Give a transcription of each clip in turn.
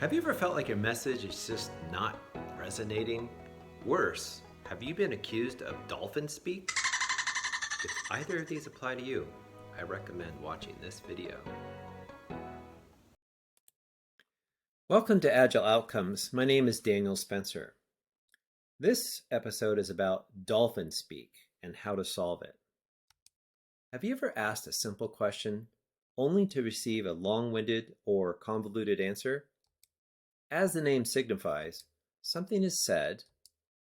Have you ever felt like your message is just not resonating? Worse, have you been accused of Dolphin Speak? If either of these apply to you, I recommend watching this video. Welcome to Agile Outcomes. My name is Daniel Spencer. This episode is about Dolphin Speak and how to solve it. Have you ever asked a simple question only to receive a long-winded or convoluted answer? As the name signifies, something is said,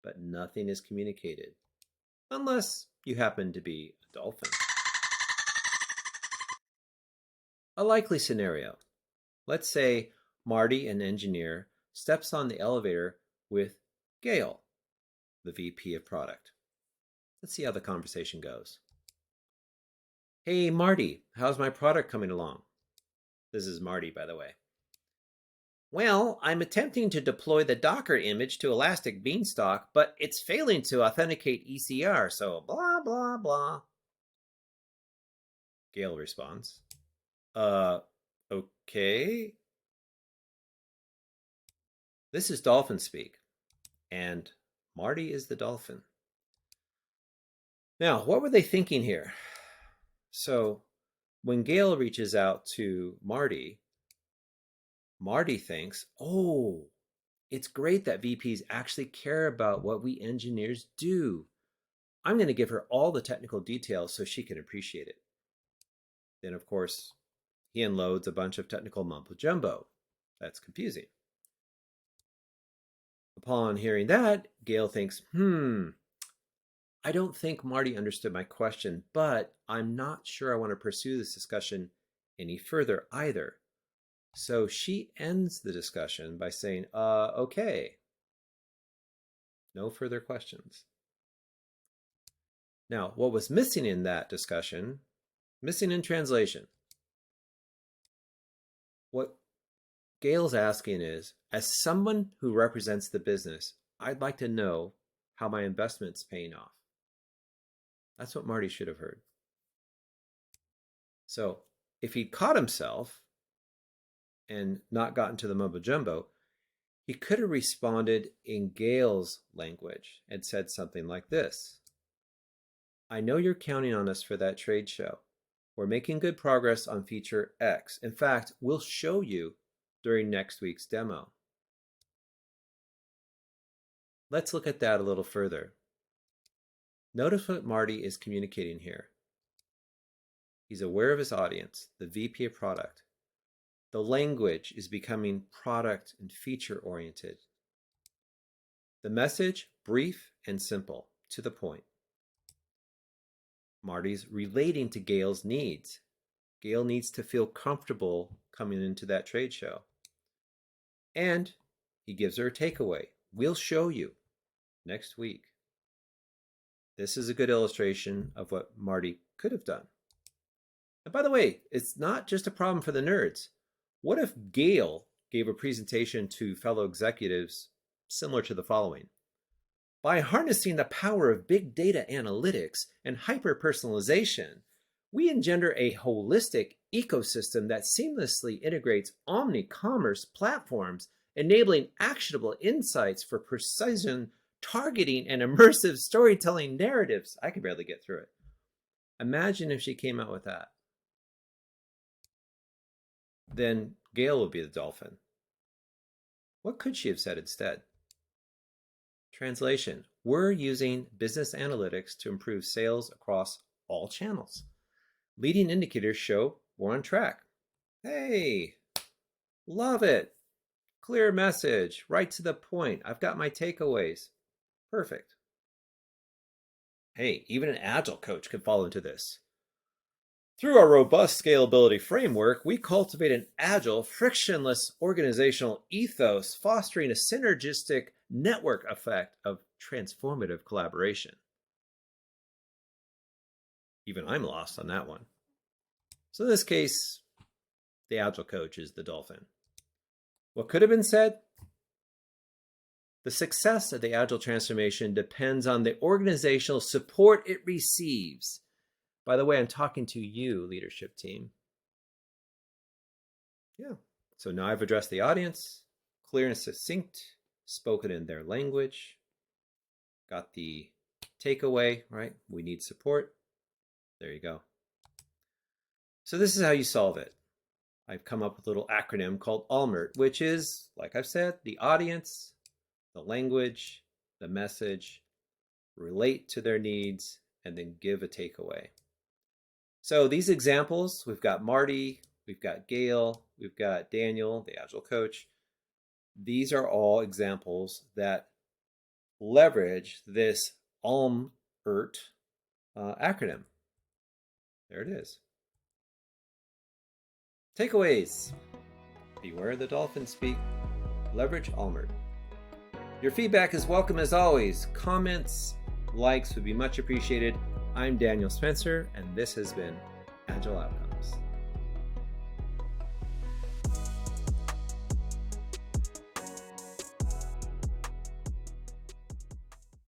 but nothing is communicated, unless you happen to be a dolphin. A likely scenario. Let's say Marty, an engineer, steps on the elevator with Gail, the VP of product. Let's see how the conversation goes. Hey, Marty, how's my product coming along? This is Marty, by the way. Well, I'm attempting to deploy the Docker image to Elastic Beanstalk, but it's failing to authenticate ECR, so blah, blah, blah. Gail responds, okay. This is Dolphin Speak, and Marty is the dolphin. Now, what were they thinking here? So, when Gail reaches out to Marty, Marty thinks, oh, it's great that VPs actually care about what we engineers do. I'm going to give her all the technical details so she can appreciate it. Then, of course, he unloads a bunch of technical mumbo jumbo. That's confusing. Upon hearing that, Gail thinks, I don't think Marty understood my question, but I'm not sure I want to pursue this discussion any further either. So she ends the discussion by saying, okay. No further questions. Now, what was missing in that discussion, missing in translation, what Gail's asking is, as someone who represents the business, I'd like to know how my investment's paying off. That's what Marty should have heard. So if he'd caught himself and not gotten to the mumbo jumbo, he could have responded in Gail's language and said something like this. I know you're counting on us for that trade show. We're making good progress on feature X. In fact, we'll show you during next week's demo. Let's look at that a little further. Notice what Marty is communicating here. He's aware of his audience, the VP of product. The language is becoming product and feature oriented. The message, brief and simple, to the point. Marty's relating to Gail's needs. Gail needs to feel comfortable coming into that trade show. And he gives her a takeaway. We'll show you next week. This is a good illustration of what Marty could have done. And by the way, it's not just a problem for the nerds. What if Gail gave a presentation to fellow executives similar to the following? By harnessing the power of big data analytics and hyper-personalization, we engender a holistic ecosystem that seamlessly integrates omni-commerce platforms, enabling actionable insights for precision targeting and immersive storytelling narratives. I could barely get through it. Imagine if she came out with that. Then Gail would be the dolphin. What could she have said instead? Translation. We're using business analytics to improve sales across all channels. Leading indicators show we're on track. Hey, love it. Clear message, right to the point. I've got my takeaways. Perfect. Hey, even an agile coach could fall into this. Through our robust scalability framework, we cultivate an agile, frictionless organizational ethos, fostering a synergistic network effect of transformative collaboration. Even I'm lost on that one. So in this case, the agile coach is the dolphin. What could have been said? The success of the agile transformation depends on the organizational support it receives. By the way, I'm talking to you, leadership team. Yeah. So now I've addressed the audience. clear and succinct, spoken in their language. Got the takeaway, right? We need support. There you go. So this is how you solve it. I've come up with a little acronym called ALMERT, which is, like I've said, the audience, the language, the message, relate to their needs, and then give a takeaway. So these examples, we've got Marty, we've got Gail, we've got Daniel, the Agile coach. These are all examples that leverage this ALMERT acronym. There it is. Takeaways. Beware the Dolphin Speak. Leverage ALMERT. Your feedback is welcome as always. Comments, likes would be much appreciated. I'm Daniel Spencer, and this has been Agile Outcomes.